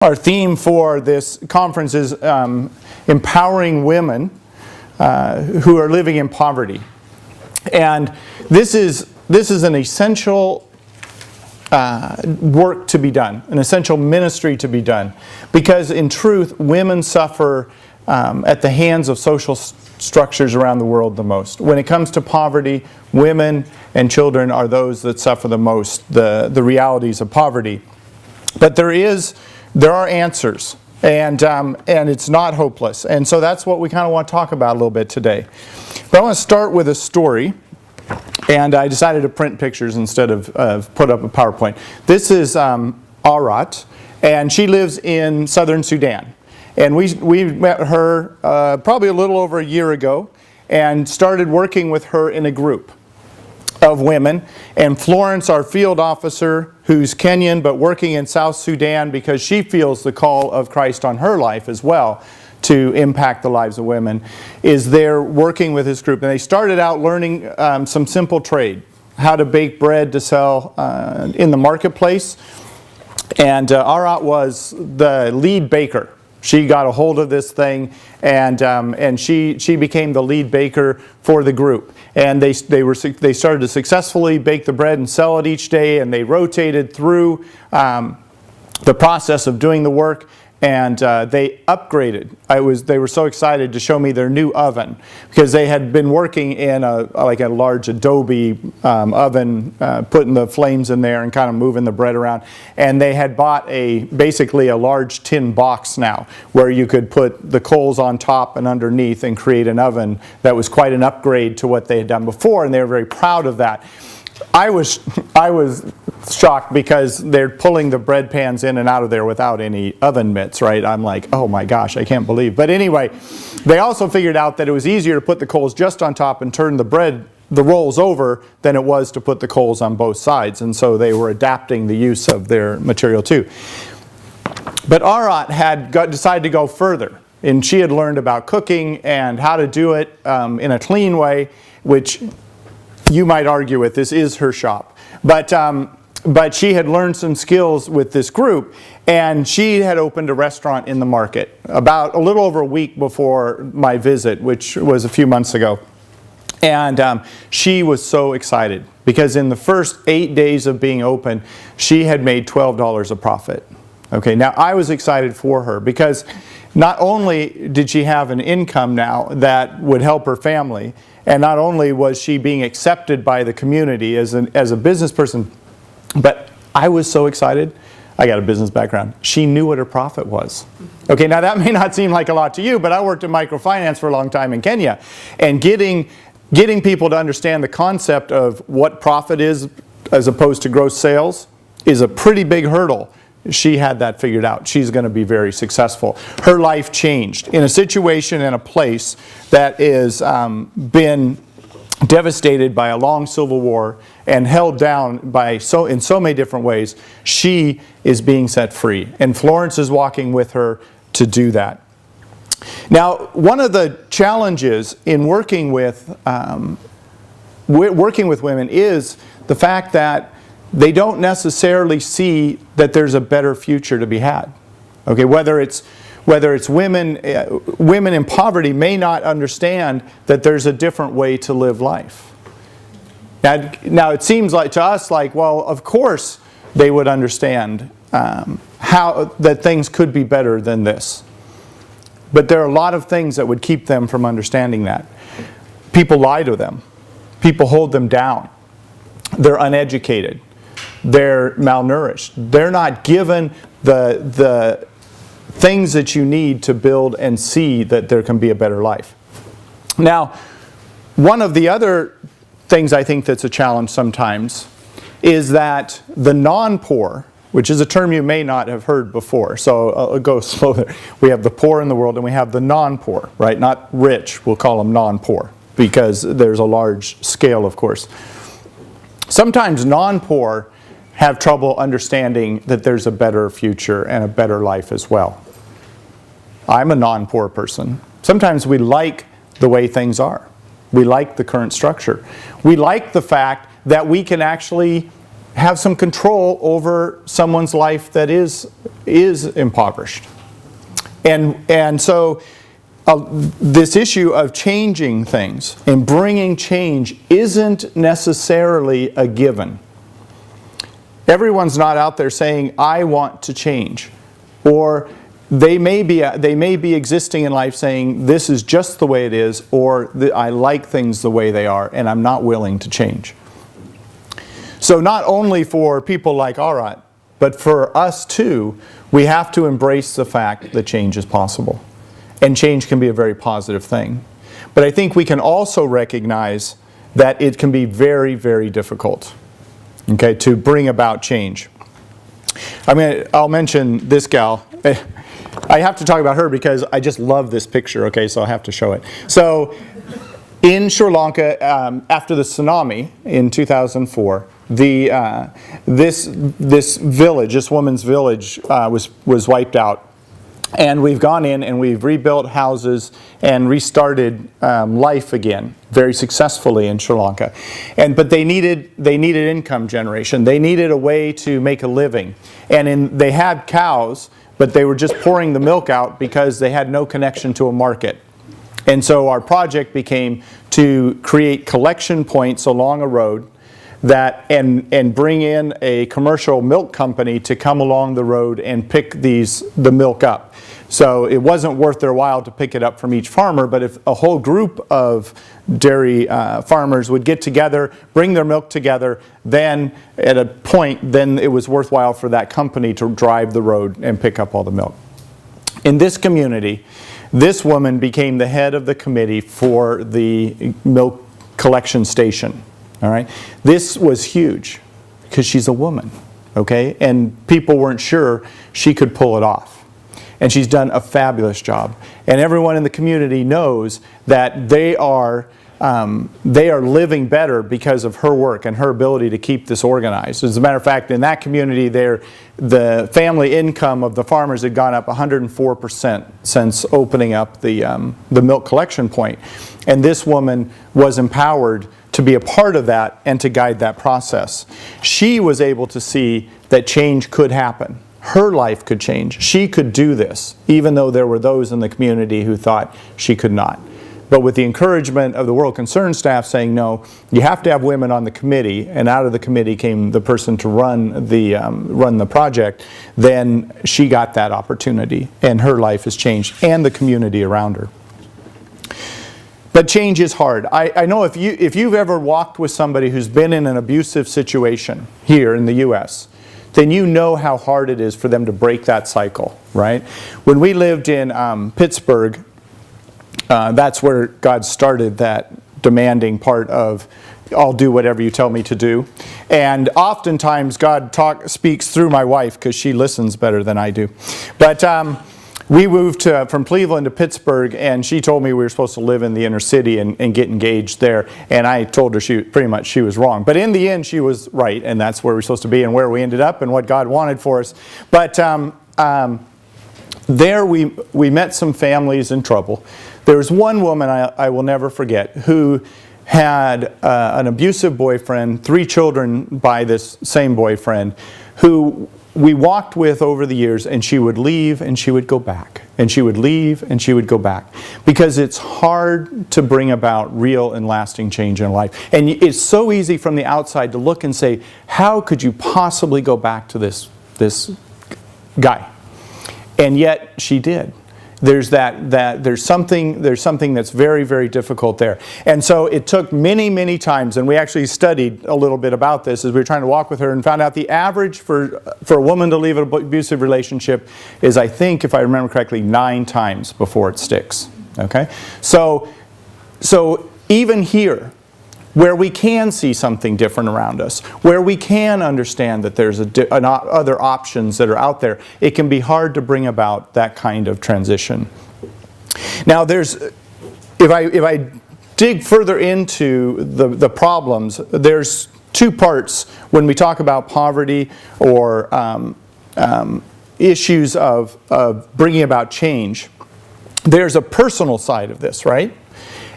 Our theme for this conference is empowering women who are living in poverty. And this is an essential work to be done, an essential ministry to be done. Because in truth, women suffer at the hands of social structures around the world the most. When it comes to poverty, women and children are those that suffer the most, the realities of poverty. But there are answers, and it's not hopeless. And so that's what we kind of want to talk about a little bit today. But I want to start with a story, and I decided to print pictures instead of put up a PowerPoint. This is Arat, and she lives in southern Sudan. And we met her probably a little over a year ago and started working with her in a group of women. And Florence, our field officer, who's Kenyan but working in South Sudan because she feels the call of Christ on her life as well to impact the lives of women, is there working with this group. And they started out learning some simple trade, how to bake bread to sell in the marketplace. And Arat was the lead baker. She got a hold of this thing, and she became the lead baker for the group. And they started to successfully bake the bread and sell it each day, and they rotated through the process of doing the work, and they upgraded. They were so excited to show me their new oven, because they had been working in a large adobe oven, putting the flames in there and kind of moving the bread around. And they had bought basically a large tin box now, where you could put the coals on top and underneath and create an oven that was quite an upgrade to what they had done before, and they were very proud of that. I was shocked because they're pulling the bread pans in and out of there without any oven mitts, right? I'm like, oh my gosh, I can't believe. But anyway, they also figured out that it was easier to put the coals just on top and turn the rolls over than it was to put the coals on both sides. And so they were adapting the use of their material too. But Arat had decided to go further. And she had learned about cooking and how to do it in a clean way, which you might argue with, this is her shop. But she had learned some skills with this group, and she had opened a restaurant in the market about a little over a week before my visit, which was a few months ago. And she was so excited because in the first 8 days of being open, she had made $12 a profit. Okay, now I was excited for her because not only did she have an income now that would help her family, and not only was she being accepted by the community as a business person, but I was so excited. I got a business background. She knew what her profit was. Okay, now that may not seem like a lot to you, but I worked in microfinance for a long time in Kenya. And getting people to understand the concept of what profit is as opposed to gross sales is a pretty big hurdle. She had that figured out. She's going to be very successful. Her life changed in a situation and a place that is been devastated by a long civil war and held down in so many different ways. She is being set free, and Florence is walking with her to do that. Now, one of the challenges in working with women is the fact that they don't necessarily see that there's a better future to be had. Okay, whether it's women in poverty may not understand that there's a different way to live life. Now it seems like to us like, well, of course they would understand how that things could be better than this. But there are a lot of things that would keep them from understanding that. People lie to them. People hold them down. They're uneducated. They're malnourished. They're not given the things that you need to build and see that there can be a better life. Now, one of the other things I think that's a challenge sometimes is that the non-poor, which is a term you may not have heard before, so I'll go slow there. We have the poor in the world and we have the non-poor, right? Not rich, we'll call them non-poor because there's a large scale, of course. Sometimes non-poor have trouble understanding that there's a better future and a better life as well. I'm a non-poor person. Sometimes we like the way things are. We like the current structure. We like the fact that we can actually have some control over someone's life that is impoverished. And so this issue of changing things and bringing change isn't necessarily a given. Everyone's not out there saying, I want to change. Or they may be existing in life saying, this is just the way it is, or I like things the way they are, and I'm not willing to change. So not only for people like Arat, but for us too, we have to embrace the fact that change is possible. And change can be a very positive thing. But I think we can also recognize that it can be very, very difficult, okay, to bring about change. I'll mention this gal. I have to talk about her because I just love this picture, okay, so I have to show it. So in Sri Lanka, after the tsunami in 2004, this village, this woman's village, was wiped out. And we've gone in and we've rebuilt houses and restarted life again very successfully in Sri Lanka. But they needed income generation. They needed a way to make a living. And they had cows, but they were just pouring the milk out because they had no connection to a market. And so our project became to create collection points along a road and bring in a commercial milk company to come along the road and pick the milk up. So it wasn't worth their while to pick it up from each farmer, but if a whole group of dairy farmers would get together, bring their milk together, then at a point, then it was worthwhile for that company to drive the road and pick up all the milk. In this community, this woman became the head of the committee for the milk collection station. All right, this was huge because she's a woman, okay, and people weren't sure she could pull it off. And she's done a fabulous job. And everyone in the community knows that they are living better because of her work and her ability to keep this organized. As a matter of fact, in that community, the family income of the farmers had gone up 104% since opening up the milk collection point. And this woman was empowered to be a part of that and to guide that process. She was able to see that change could happen. Her life could change. She could do this, even though there were those in the community who thought she could not. But with the encouragement of the World Concern staff saying, no, you have to have women on the committee, and out of the committee came the person to run the project, then she got that opportunity, and her life has changed, and the community around her. But change is hard. I know if you've ever walked with somebody who's been in an abusive situation here in the U.S., then you know how hard it is for them to break that cycle, right? When we lived in Pittsburgh, that's where God started that demanding part of, I'll do whatever you tell me to do. And oftentimes God speaks through my wife because she listens better than I do. But we moved from Cleveland to Pittsburgh, and she told me we were supposed to live in the inner city and get engaged there. And I told her she was wrong. But in the end, she was right, and that's where we're supposed to be and where we ended up and what God wanted for us. But there we met some families in trouble. There was one woman I will never forget who had an abusive boyfriend, 3 children by this same boyfriend, who we walked with over the years, and she would leave and she would go back, and she would leave and she would go back, because it's hard to bring about real and lasting change in life. And it's so easy from the outside to look and say, how could you possibly go back to this guy? And yet she did. There's something that's very, very difficult there. And so it took many, many times, and we actually studied a little bit about this as we were trying to walk with her, and found out the average for a woman to leave an abusive relationship is, I think, if I remember correctly, 9 times before it sticks. Okay? So even here, where we can see something different around us, where we can understand that there's other options that are out there, it can be hard to bring about that kind of transition. Now, if I dig further into the problems, there's 2 parts when we talk about poverty or issues of bringing about change. There's a personal side of this, right?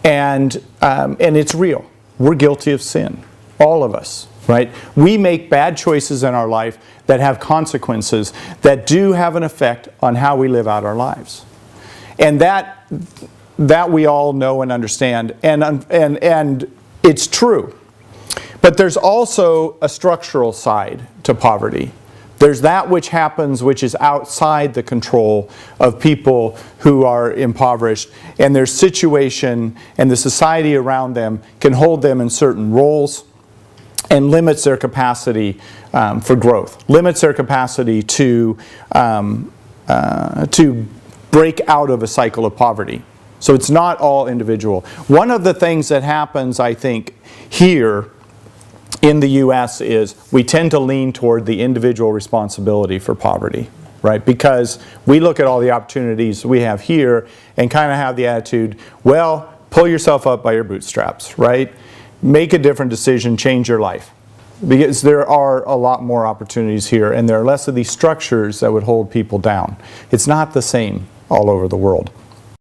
And it's real. We're guilty of sin, all of us. right? We make bad choices in our life that have consequences that do have an effect on how we live out our lives. And that we all know and understand, and it's true. But there's also a structural side to poverty. There's that which happens which is outside the control of people who are impoverished, and their situation and the society around them can hold them in certain roles and limits their capacity for growth, limits their capacity to break out of a cycle of poverty. So it's not all individual. One of the things that happens, I think, here in the U.S. is we tend to lean toward the individual responsibility for poverty, right? Because we look at all the opportunities we have here and kind of have the attitude, well, pull yourself up by your bootstraps, right? Make a different decision, change your life. Because there are a lot more opportunities here, and there are less of these structures that would hold people down. It's not the same all over the world.